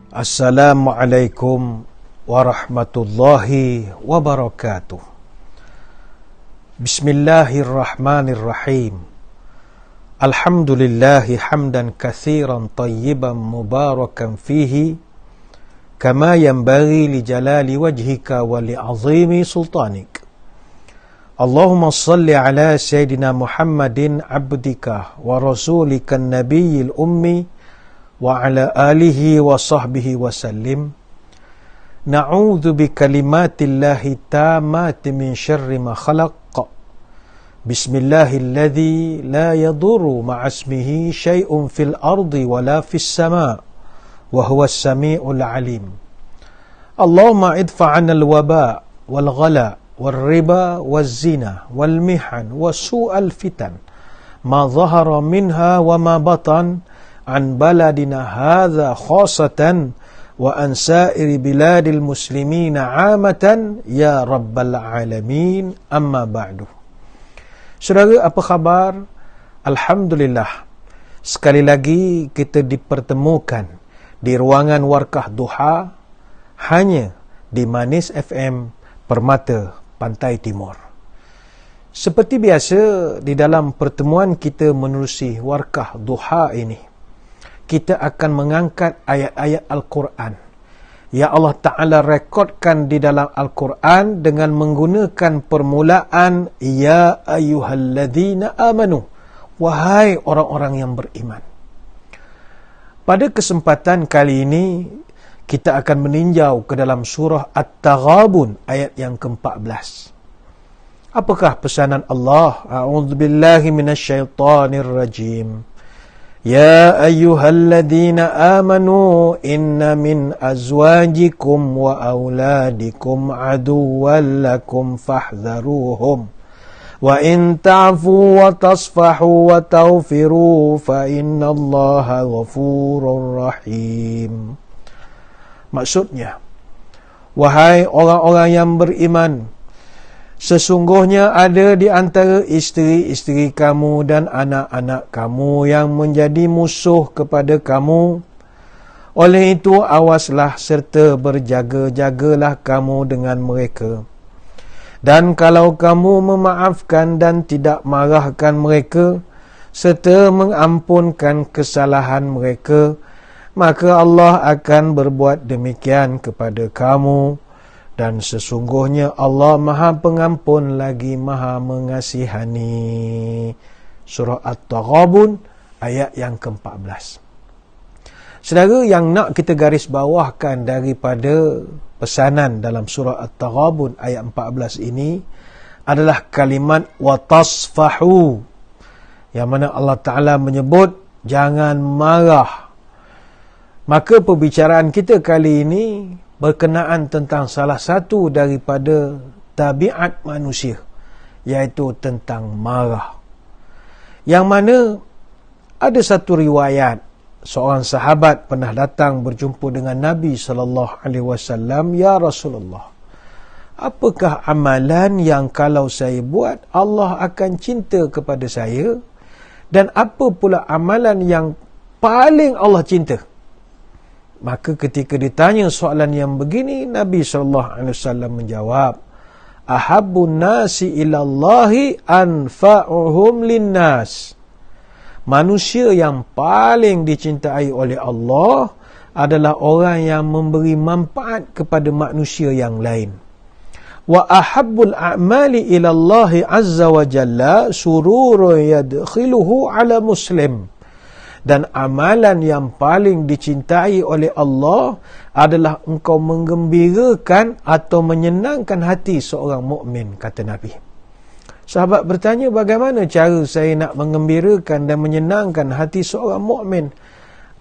Assalamualaikum warahmatullahi wabarakatuh. Bismillahirrahmanirrahim. Alhamdulillahi hamdan katsiran tayyiban mubarakan fihi kama yanbaghi li jalali wajhika wa li 'azimi sultanik. Allahumma salli ala sayyidina Muhammadin abdika wa rasulika an-nabiyil ummi wa ala alihi wa sahbihi wa sallim. Na'udzu bi kalimatillahi tammati min syarri ma khalaq. Bismillahilladzi la yadurru ma'asmihi syai'un fil ardi wa la fis sama' wa huwas sami'ul 'alim. Allahumma idfa' 'anna al-waba' wal ghala wal riba waz zina wal mihan wa su'al fitan ma dhahara minha wa ma batan an baladina hadha khasatan wa an sa'iri biladil muslimina 'amatan ya rabbal alamin, amma ba'du. Saudara, apa khabar? Alhamdulillah, sekali lagi kita dipertemukan di ruangan Warkah Duha hanya di Manis FM, Permata Pantai Timur. Seperti biasa, di dalam pertemuan kita menerusi Warkah Duha ini, kita akan mengangkat ayat-ayat Al-Quran yang Allah Ta'ala rekodkan di dalam Al-Quran dengan menggunakan permulaan Ya ayyuhalladzina amanu, wahai orang-orang yang beriman. Pada kesempatan kali ini kita akan meninjau ke dalam surah At-Taghabun ayat yang ke-14. Apakah pesanan Allah? A'udzubillahi minasyaitonir rajim. Ya ayyuhalladzina amanu inna min azwajikum wa auladikum aduwwan lakum fahdharuhum wa in ta'fu wa tasfahu wa taghfiru fa innallaha ghafurur rahim. Maksudnya, wahai orang-orang yang beriman, sesungguhnya ada di antara isteri-isteri kamu dan anak-anak kamu yang menjadi musuh kepada kamu. Oleh itu, awaslah serta berjaga-jagalah kamu dengan mereka. Dan kalau kamu memaafkan dan tidak marahkan mereka, serta mengampunkan kesalahan mereka, maka Allah akan berbuat demikian kepada kamu. Dan sesungguhnya Allah Maha Pengampun lagi Maha Mengasihani. Surah At-Taghabun ayat yang ke-14. Saudara, yang nak kita garis bawahkan daripada pesanan dalam surah At-Taghabun ayat 14 ini adalah kalimat watasfahu, yang mana Allah Ta'ala menyebut jangan marah. Maka perbicaraan kita kali ini berkenaan tentang salah satu daripada tabiat manusia, iaitu tentang marah. Yang mana ada satu riwayat, seorang sahabat pernah datang berjumpa dengan Nabi SAW. Ya Rasulullah, apakah amalan yang kalau saya buat Allah akan cinta kepada saya, dan apa pula amalan yang paling Allah cinta? Maka ketika ditanya soalan yang begini, Nabi SAW menjawab, Ahabbun nasi ilallahi anfa'uhum linnas. Manusia yang paling dicintai oleh Allah adalah orang yang memberi manfaat kepada manusia yang lain. Wa ahabbul a'mali ilallahi azza wa jalla sururun yadkhiluhu ala muslim. Dan amalan yang paling dicintai oleh Allah adalah engkau menggembirakan atau menyenangkan hati seorang mukmin, kata Nabi. Sahabat bertanya, bagaimana cara saya nak menggembirakan dan menyenangkan hati seorang mukmin?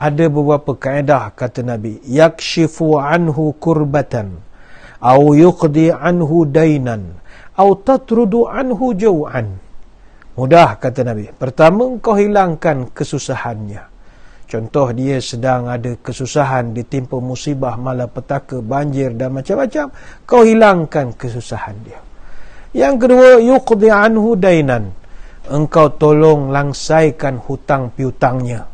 Ada beberapa kaedah, kata Nabi. Yakshifu anhu kurbatan, au yuqdi anhu dainan, au tatrudu anhu jau'an. Mudah, kata Nabi. Pertama, kau hilangkan kesusahannya. Contoh, dia sedang ada kesusahan, ditimpa musibah, malapetaka, banjir dan macam-macam. Kau hilangkan kesusahan dia. Yang kedua, yuqdi anhu dainan. Engkau tolong langsaikan hutang piutangnya.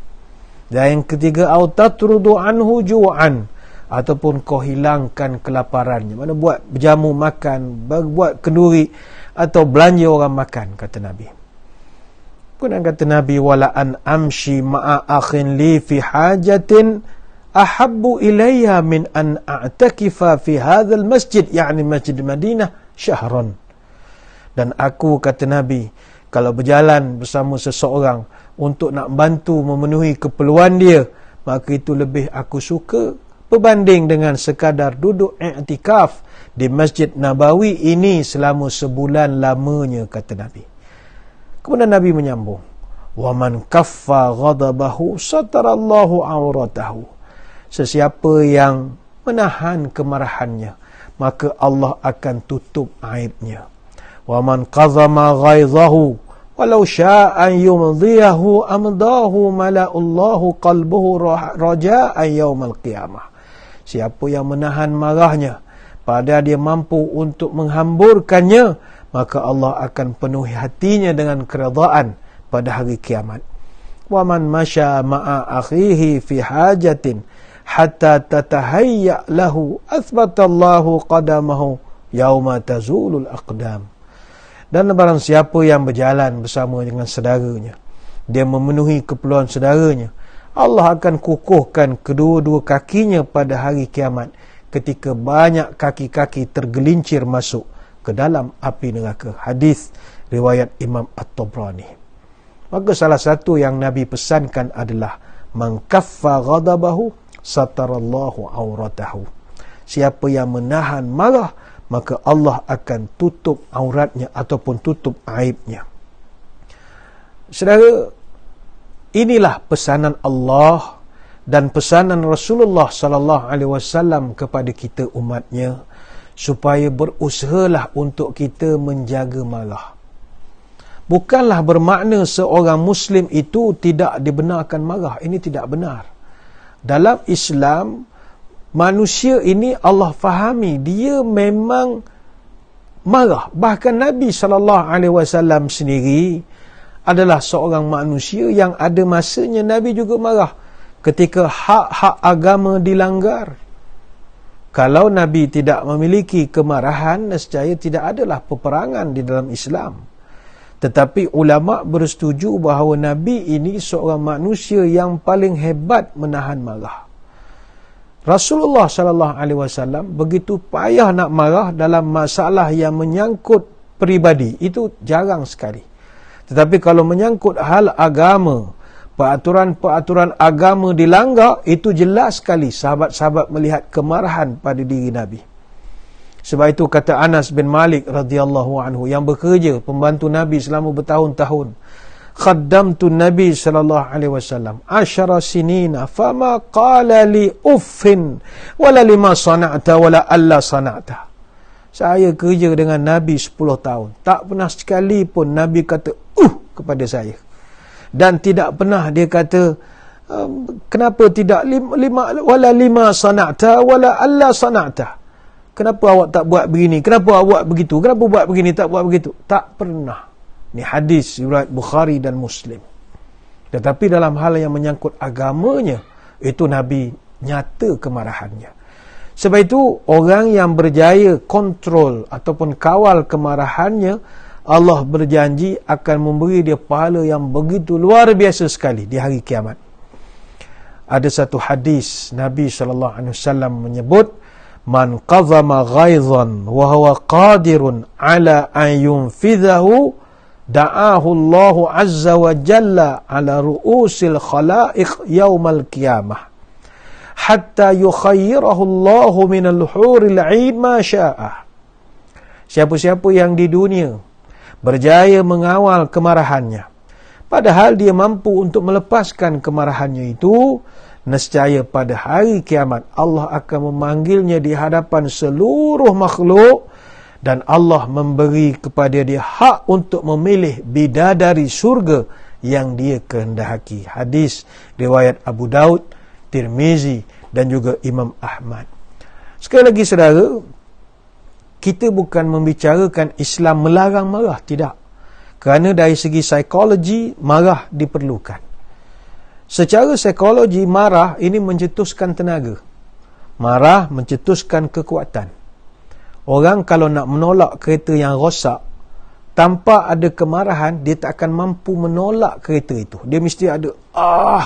Dan yang ketiga, au tatrudu anhu ju'an. ataupun kau hilangkan kelaparannya. Mana buat berjamu makan, buat kenduri atau belanja orang makan, kata Nabi. Kemudian kata Nabi, wala an amshi ma'a akhin li fi hajatin ahabbu ilayya min an a'takifa fi hadzal masjid, yakni Masjid Madinah, syahran. Dan aku, kata Nabi, kalau berjalan bersama seseorang untuk nak bantu memenuhi keperluan dia, maka itu lebih aku suka berbanding dengan sekadar duduk i'tikaf di Masjid Nabawi ini selama sebulan lamanya, kata Nabi. Kemudian Nabi menyambung, wa man kaffa ghadabahu satarallahu auratahu. Sesiapa yang menahan kemarahannya, maka Allah akan tutup aibnya. Wa man qazama ghaizahu walau syaa'a yumdhiyahu amdahu mala'allahu qalbuhu raja'an yaumal qiyamah. Siapa yang menahan marahnya, pada dia mampu untuk menghamburkannya, maka Allah akan penuhi hatinya dengan keredaan pada hari kiamat. Wa man masya ma'a akhihi fi hajatin hatta tatahayya lahu athbatallahu qadamahu yauma tazulul aqdam. Dan barang siapa yang berjalan bersama dengan saudaranya, dia memenuhi keperluan saudaranya, Allah akan kukuhkan kedua-dua kakinya pada hari kiamat ketika banyak kaki-kaki tergelincir masuk ke dalam api neraka. Hadis riwayat Imam At-Tabrani. Maka salah satu yang Nabi pesankan adalah man kaffa ghadabahu satarallahu auratahu. Siapa yang menahan marah, maka Allah akan tutup auratnya ataupun tutup aibnya. Saudara, inilah pesanan Allah dan pesanan Rasulullah sallallahu alaihi wasallam kepada kita umatnya, supaya berusahalah untuk kita menjaga marah. Bukanlah bermakna seorang Muslim itu tidak dibenarkan marah. Ini tidak benar. Dalam Islam, manusia ini Allah fahami, dia memang marah. Bahkan Nabi SAW sendiri adalah seorang manusia yang ada masanya Nabi juga marah ketika hak-hak agama dilanggar. Kalau Nabi tidak memiliki kemarahan, nescaya tidak adalah peperangan di dalam Islam. Tetapi ulama bersetuju bahawa Nabi ini seorang manusia yang paling hebat menahan marah. Rasulullah SAW begitu payah nak marah dalam masalah yang menyangkut peribadi. Itu jarang sekali. Tetapi kalau menyangkut hal agama, peraturan-peraturan agama dilanggar, itu jelas sekali sahabat-sahabat melihat kemarahan pada diri Nabi. Sebab itu kata Anas bin Malik radhiyallahu anhu, yang bekerja pembantu Nabi selama bertahun-tahun, khaddamtu Nabi sallallahu alaihi wasallam 10 sinina fama qala li uffin wala lima sana'ta wala alla sana'ta. Saya kerja dengan Nabi 10 tahun, tak pernah sekali pun Nabi kata kepada saya. Dan tidak pernah dia kata kenapa tidak lima sana'ta wala alla sana'ta. Kenapa awak tak buat begini? Kenapa awak buat begitu? Kenapa buat begini tak buat begitu? Tak pernah. Ini hadis riwayat Bukhari dan Muslim. Tetapi dalam hal yang menyangkut agamanya, itu Nabi nyata kemarahannya. Sebab itu orang yang berjaya kontrol ataupun kawal kemarahannya, Allah berjanji akan memberi dia pahala yang begitu luar biasa sekali di hari kiamat. Ada satu hadis Nabi SAW menyebut, man qazama ghaizan wa huwa qadirun ala an yunfidhahu da'ahu Allah azza wa jalla ala ru'usil khalaiq yaumal qiyamah hatta yukhayyirahu Allah minal huril 'ain ma syaa. Siapa-siapa yang di dunia berjaya mengawal kemarahannya, padahal dia mampu untuk melepaskan kemarahannya itu, nescaya pada hari kiamat Allah akan memanggilnya di hadapan seluruh makhluk dan Allah memberi kepada dia hak untuk memilih bidadari surga yang dia kehendaki. Hadis riwayat Abu Daud, Tirmizi dan juga Imam Ahmad. Sekali lagi saudara, kita bukan membicarakan Islam melarang marah, tidak. Kerana dari segi psikologi, marah diperlukan. Secara psikologi, marah ini mencetuskan tenaga. Marah mencetuskan kekuatan. Orang kalau nak menolak kereta yang rosak, tanpa ada kemarahan, dia tak akan mampu menolak kereta itu. Dia mesti ada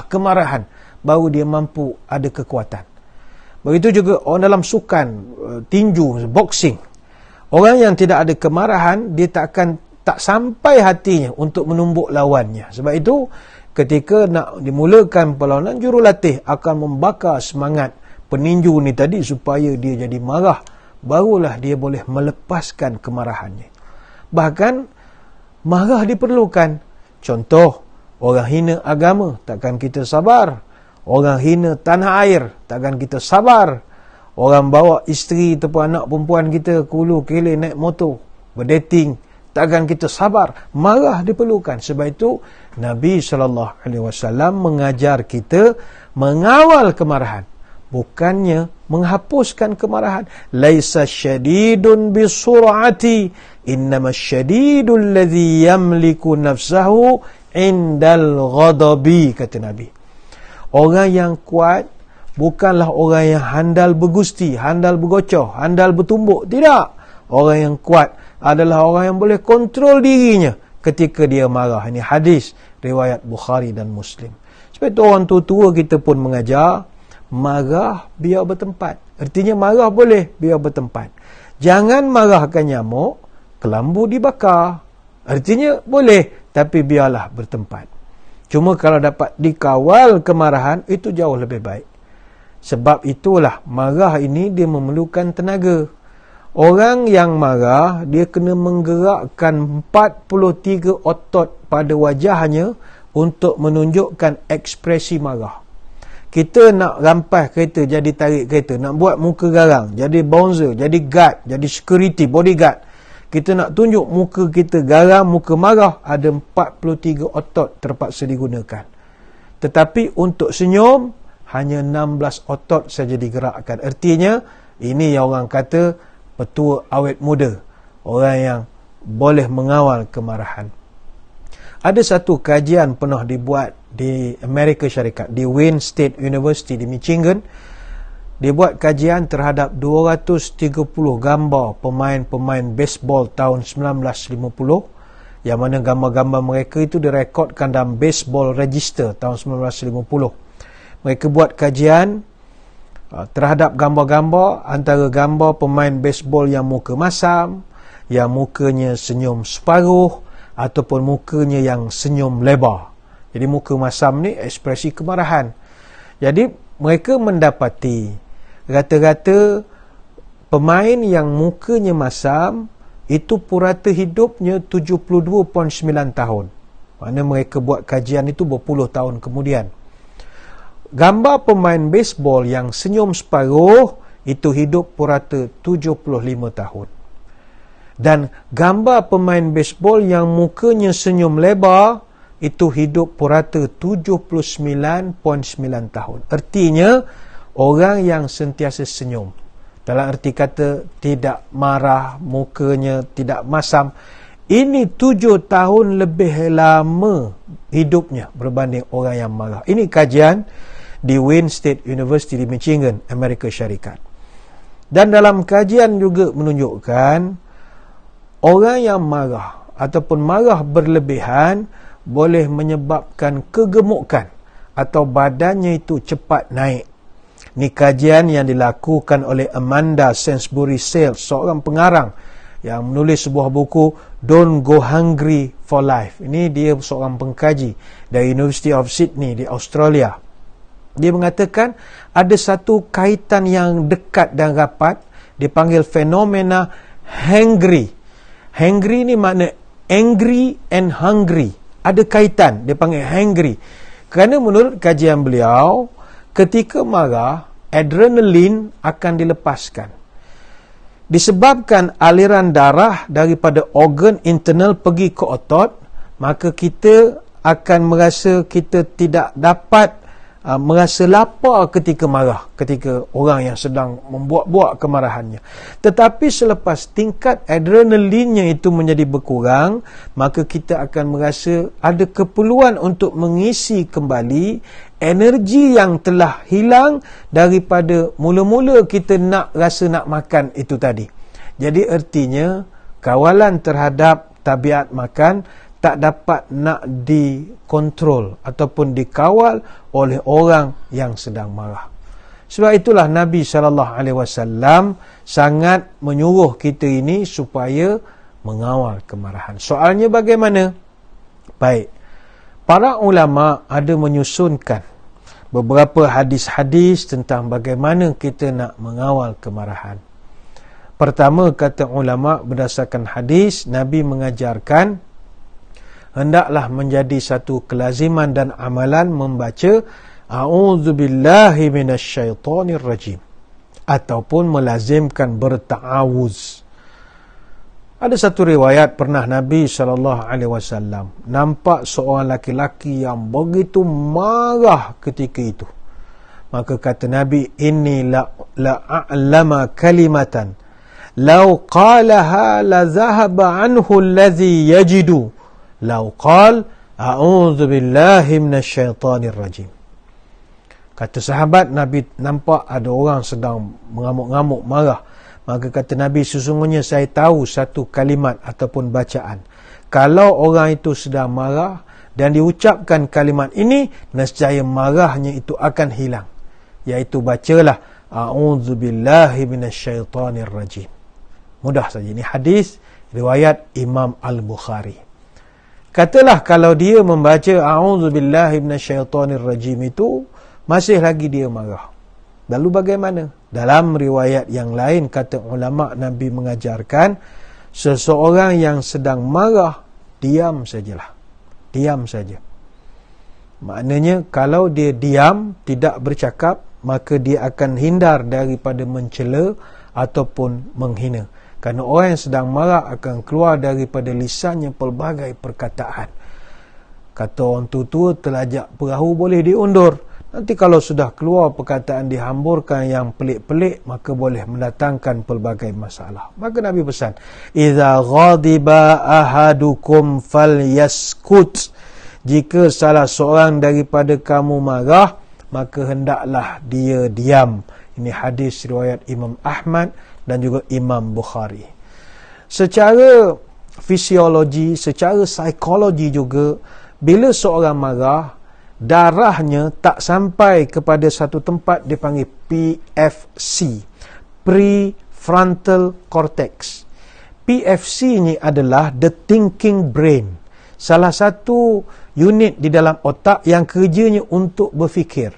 kemarahan, baru dia mampu ada kekuatan. Begitu juga orang dalam sukan, tinju, boxing. Orang yang tidak ada kemarahan, dia tak sampai hatinya untuk menumbuk lawannya. Sebab itu, ketika nak dimulakan perlawanan, jurulatih akan membakar semangat peninju ni tadi supaya dia jadi marah. Barulah dia boleh melepaskan kemarahannya. Bahkan, marah diperlukan. Contoh, orang hina agama, takkan kita sabar. Orang hina tanah air, takkan kita sabar. Orang bawa isteri ataupun anak perempuan kita ke hulu keleh naik motor, berdating, takkan kita sabar. Marah diperlukan. Sebab itu, Nabi SAW mengajar kita mengawal kemarahan, bukannya menghapuskan kemarahan. Laisa syadidun bisur'ati, innama syadidul ladzi yamliku nafsahu indal ghadabi, kata Nabi. Orang yang kuat bukanlah orang yang handal bergusti, handal bergocoh, handal bertumbuk. Tidak. Orang yang kuat adalah orang yang boleh kontrol dirinya ketika dia marah. Ini hadis riwayat Bukhari dan Muslim. Sebab itu orang tua-tua kita pun mengajar, marah biar bertempat. Artinya marah boleh biar bertempat. Jangan marahkan nyamuk, kelambu dibakar. Artinya boleh, tapi biarlah bertempat. Cuma kalau dapat dikawal kemarahan, itu jauh lebih baik. Sebab itulah marah ini dia memerlukan tenaga. Orang yang marah, dia kena menggerakkan 43 otot pada wajahnya untuk menunjukkan ekspresi marah. Kita nak rampas kereta, jadi tarik kereta, nak buat muka garang, jadi bouncer, jadi guard, jadi security, bodyguard. Kita nak tunjuk muka kita garang, muka marah, ada 43 otot terpaksa digunakan. Tetapi untuk senyum, hanya 16 otot saja digerakkan. Artinya, ini yang orang kata petua awet muda. Orang yang boleh mengawal kemarahan. Ada satu kajian pernah dibuat di Amerika Syarikat, di Wayne State University di Michigan. Dia buat kajian terhadap 230 gambar pemain-pemain baseball tahun 1950, yang mana gambar-gambar mereka itu direkodkan dalam Baseball Register tahun 1950. Mereka buat kajian terhadap gambar-gambar, antara gambar pemain baseball yang muka masam, yang mukanya senyum separuh, ataupun mukanya yang senyum lebar. Jadi muka masam ni ekspresi kemarahan. Jadi mereka mendapati rata-rata pemain yang mukanya masam itu purata hidupnya 72.9 tahun. Mana mereka buat kajian itu berpuluh tahun kemudian. Gambar pemain baseball yang senyum separuh itu hidup purata 75 tahun. Dan gambar pemain baseball yang mukanya senyum lebar itu hidup purata 79.9 tahun. Artinya, orang yang sentiasa senyum, dalam arti kata tidak marah, mukanya tidak masam, ini 7 tahun lebih lama hidupnya berbanding orang yang marah. Ini kajian di Wayne State University di Michigan, Amerika Syarikat. Dan dalam kajian juga menunjukkan orang yang marah ataupun marah berlebihan boleh menyebabkan kegemukan atau badannya itu cepat naik. Ini kajian yang dilakukan oleh Amanda Sainsbury Sales, seorang pengarang yang menulis sebuah buku Don't Go Hungry for Life. Ini dia seorang pengkaji dari University of Sydney di Australia. Dia mengatakan ada satu kaitan yang dekat dan rapat, dipanggil fenomena hangry. Hangry ni makna angry and hungry. Ada kaitan, dia panggil hangry. Kerana menurut kajian beliau, ketika marah, adrenalin akan dilepaskan. Disebabkan aliran darah daripada organ internal pergi ke otot, maka kita akan merasa kita tidak dapat merasa lapar ketika marah, ketika orang yang sedang membuat-buat kemarahannya. Tetapi selepas tingkat adrenalinnya itu menjadi berkurang, maka kita akan merasa ada keperluan untuk mengisi kembali energi yang telah hilang daripada mula-mula kita rasa nak makan itu tadi. Jadi artinya kawalan terhadap tabiat makan tak dapat nak dikontrol ataupun dikawal oleh orang yang sedang marah. Sebab itulah Nabi SAW sangat menyuruh kita ini supaya mengawal kemarahan. Soalnya bagaimana? Baik, para ulama ada menyusunkan beberapa hadis-hadis tentang bagaimana kita nak mengawal kemarahan. Pertama, kata ulama, berdasarkan hadis, Nabi mengajarkan hendaklah menjadi satu kelaziman dan amalan membaca A'udzubillahi minasyaitonir rajim, ataupun melazimkan berta'awuz. Ada satu riwayat pernah Nabi SAW nampak seorang laki-laki yang begitu marah ketika itu. Maka kata Nabi, inni la'a'lama kalimatan law qalaha la zahaba anhu allazi yajidu law qal a'udzu billahi minasyaitonir rajim. Kata sahabat, Nabi nampak ada orang sedang mengamuk-ngamuk marah. Maka kata Nabi, sesungguhnya saya tahu satu kalimat ataupun bacaan. Kalau orang itu sedang marah dan diucapkan kalimat ini, nescaya marahnya itu akan hilang. Iaitu bacalah a'udzu billahi minasyaitonir rajim. Mudah saja. Ini hadis riwayat Imam Al-Bukhari. Katalah kalau dia membaca a'udzubillahi minasyaitonir rajim itu masih lagi dia marah. Lalu bagaimana? Dalam riwayat yang lain kata ulama, Nabi mengajarkan seseorang yang sedang marah diam sajalah. Diam saja. Maknanya kalau dia diam, tidak bercakap, maka dia akan hindar daripada mencela ataupun menghina. Kerana orang yang sedang marah akan keluar daripada lisannya pelbagai perkataan. Kata orang tua, telajak perahu boleh diundur. Nanti kalau sudah keluar perkataan dihamburkan yang pelik-pelik, maka boleh mendatangkan pelbagai masalah. Maka Nabi pesan, "Idza ghadiba ahadukum falyaskut." Jika salah seorang daripada kamu marah, maka hendaklah dia diam. Ini hadis riwayat Imam Ahmad dan juga Imam Bukhari. Secara fisiologi, secara psikologi juga, bila seorang marah, darahnya tak sampai kepada satu tempat dipanggil PFC, prefrontal cortex. PFC ni adalah the thinking brain, salah satu unit di dalam otak yang kerjanya untuk berfikir.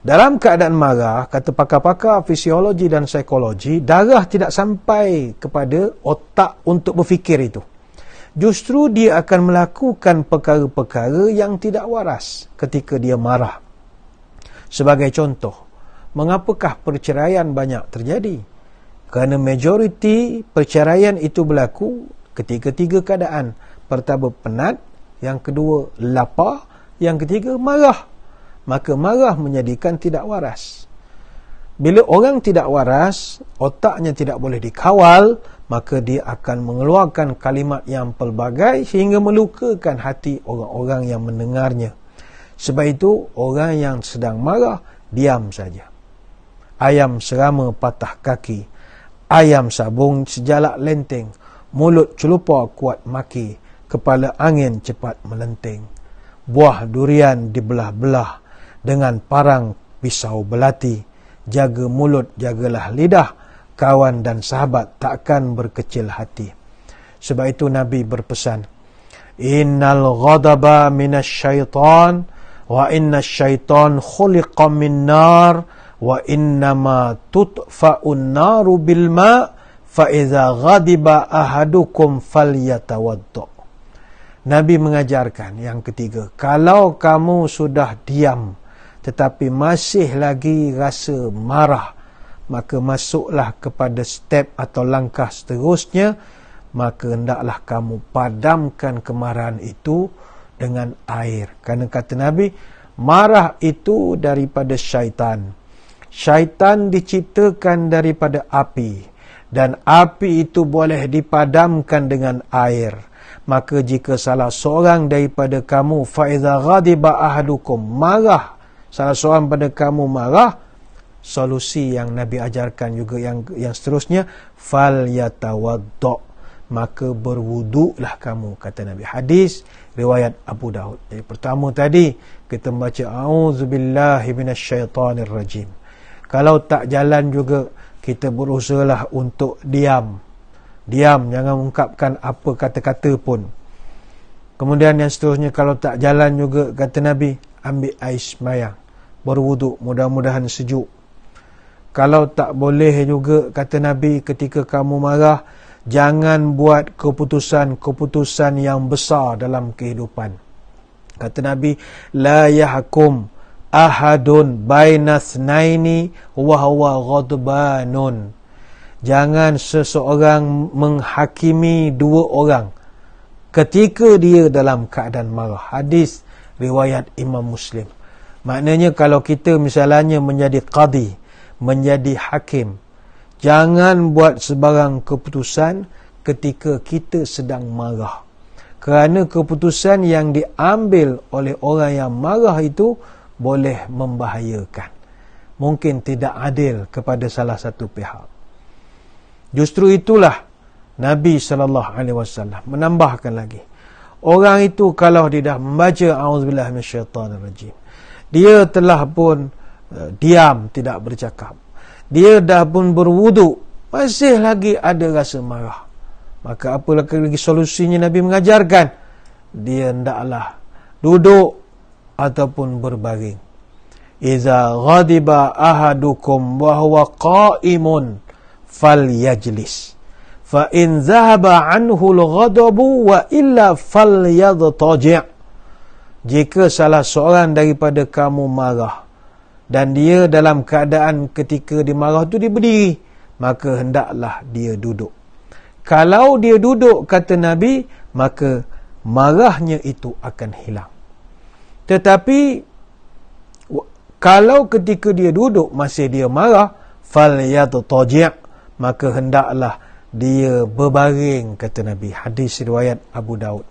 Dalam keadaan marah, kata pakar-pakar fisiologi dan psikologi, darah tidak sampai kepada otak untuk berfikir itu. Justru dia akan melakukan perkara-perkara yang tidak waras ketika dia marah. Sebagai contoh, mengapakah perceraian banyak terjadi? Kerana majoriti perceraian itu berlaku ketika tiga keadaan. Pertama, penat. Yang kedua, lapar. Yang ketiga, marah. Maka marah menjadikan tidak waras. Bila orang tidak waras, otaknya tidak boleh dikawal, maka dia akan mengeluarkan kalimat yang pelbagai sehingga melukakan hati orang-orang yang mendengarnya. Sebab itu, orang yang sedang marah, diam saja. Ayam serama patah kaki, ayam sabung sejalak lenteng, mulut celupar kuat maki, kepala angin cepat melenting. Buah durian dibelah-belah dengan parang pisau belati. Jaga mulut, jagalah lidah. Kawan dan sahabat takkan berkecil hati. Sebab itu Nabi berpesan, Innal ghadaba minasyaitan wa inna syaitan khuliqa min nar wa innama tutfa'un naru bil ma' fa iza ghadiba ahadukum falyatawadda. Nabi mengajarkan yang ketiga, kalau kamu sudah diam tetapi masih lagi rasa marah, maka masuklah kepada step atau langkah seterusnya, maka hendaklah kamu padamkan kemarahan itu dengan air. Kerana kata Nabi, Marah itu daripada syaitan. Syaitan diciptakan daripada api, dan api itu boleh dipadamkan dengan air. Maka jika salah seorang daripada kamu, faiza ghadiba ahadukum, marah, salah seorang pada kamu marah, solusi yang Nabi ajarkan juga yang seterusnya, fal yatawaddo, maka berwuduklah kamu, kata Nabi. Hadis riwayat Abu Daud. Jadi pertama tadi kita membaca a'udzubillahi minasyaitonirrajim. Kalau tak jalan juga, kita berusahalah untuk diam, jangan ungkapkan apa kata-kata pun. Kemudian yang seterusnya, kalau tak jalan juga, kata Nabi, ambil air sembahyang, berwuduk, mudah-mudahan sejuk. Kalau tak boleh juga, kata Nabi, ketika kamu marah, jangan buat keputusan yang besar dalam kehidupan. Kata Nabi, la yahkum ahadun baina thnaini wa huwa ghadbanun. Jangan seseorang menghakimi dua orang ketika dia dalam keadaan marah. Hadis riwayat Imam Muslim. Maknanya kalau kita misalnya menjadi qadi, menjadi hakim, jangan buat sebarang keputusan ketika kita sedang marah. Kerana keputusan yang diambil oleh orang yang marah itu boleh membahayakan. Mungkin tidak adil kepada salah satu pihak. Justru itulah Nabi SAW menambahkan lagi. Orang itu kalau dia dah membaca a'udzubillahi minasyaitonirrajim, dia telah pun diam, tidak bercakap, dia dah pun berwuduk, masih lagi ada rasa marah, maka apa lagi solusinya? Nabi mengajarkan dia hendaklah duduk ataupun berbaring. Iza ghadiba ahadukum wa huwa qa'imun falyajlis, fa in zahaba anhu al-ghadabu wa illa falyadtaji'. Jika salah seorang daripada kamu marah dan dia dalam keadaan ketika dia marah tu dia berdiri, maka hendaklah dia duduk. Kalau dia duduk, kata Nabi, maka marahnya itu akan hilang. Tetapi kalau ketika dia duduk masih dia marah, falyadtaji', maka hendaklah dia berbaring, kata Nabi. Hadis riwayat Abu Daud.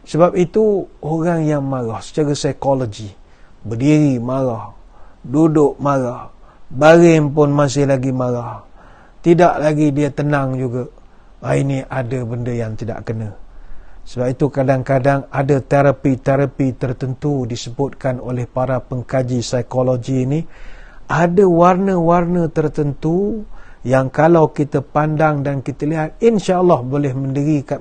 Sebab itu orang yang marah secara psikologi, berdiri marah, duduk marah, baring pun masih lagi marah, tidak lagi dia tenang juga, ini ada benda yang tidak kena. Sebab itu kadang-kadang ada terapi-terapi tertentu disebutkan oleh para pengkaji psikologi ini, ada warna-warna tertentu yang kalau kita pandang dan kita lihat, insya-Allah boleh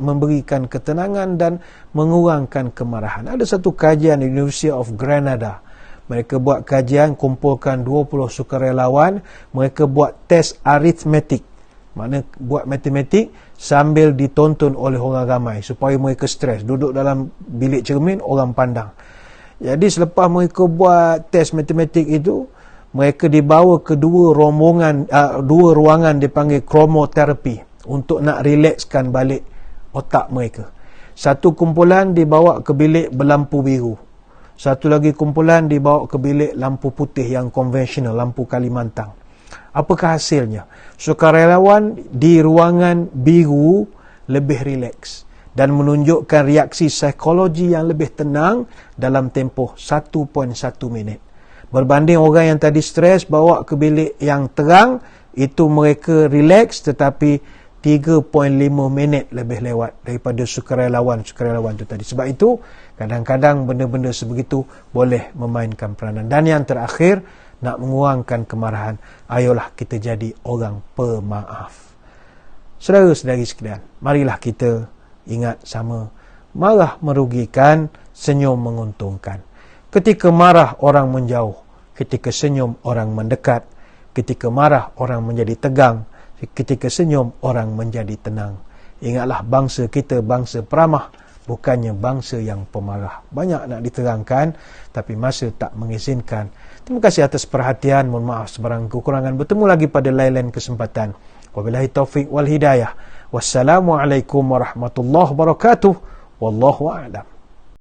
memberikan ketenangan dan mengurangkan kemarahan. Ada satu kajian di University of Granada. Mereka buat kajian, kumpulkan 20 sukarelawan, mereka buat tes aritmetik. Maknanya buat matematik sambil ditonton oleh orang ramai supaya mereka stres. Duduk dalam bilik cermin, orang pandang. Jadi selepas mereka buat tes matematik itu, mereka dibawa ke dua ruangan dipanggil chromotherapy untuk nak relaxkan balik otak mereka. Satu kumpulan dibawa ke bilik berlampu biru. Satu lagi kumpulan dibawa ke bilik lampu putih yang konvensional, lampu Kalimantan. Apakah hasilnya? Sukarelawan di ruangan biru lebih rileks dan menunjukkan reaksi psikologi yang lebih tenang dalam tempoh 1.1 minit. Berbanding orang yang tadi stres bawa ke bilik yang terang, itu mereka rileks tetapi 3.5 minit lebih lewat daripada sukarelawan itu tadi. Sebab itu kadang-kadang benda-benda sebegitu boleh memainkan peranan. Dan yang terakhir, nak mengurangkan kemarahan, ayolah kita jadi orang pemaaf. Saudara-saudari sekalian, marilah kita ingat sama, marah merugikan, senyum menguntungkan. Ketika marah orang menjauh, ketika senyum orang mendekat. Ketika marah orang menjadi tegang, ketika senyum orang menjadi tenang. Ingatlah bangsa kita bangsa peramah, bukannya bangsa yang pemarah. Banyak nak diterangkan tapi masa tak mengizinkan. Terima kasih atas perhatian. Mohon maaf sebarang kekurangan. Bertemu lagi pada lain-lain kesempatan. Wabillahi taufiq wal hidayah. Wassalamualaikum warahmatullahi wabarakatuh. Wallahu a'lam.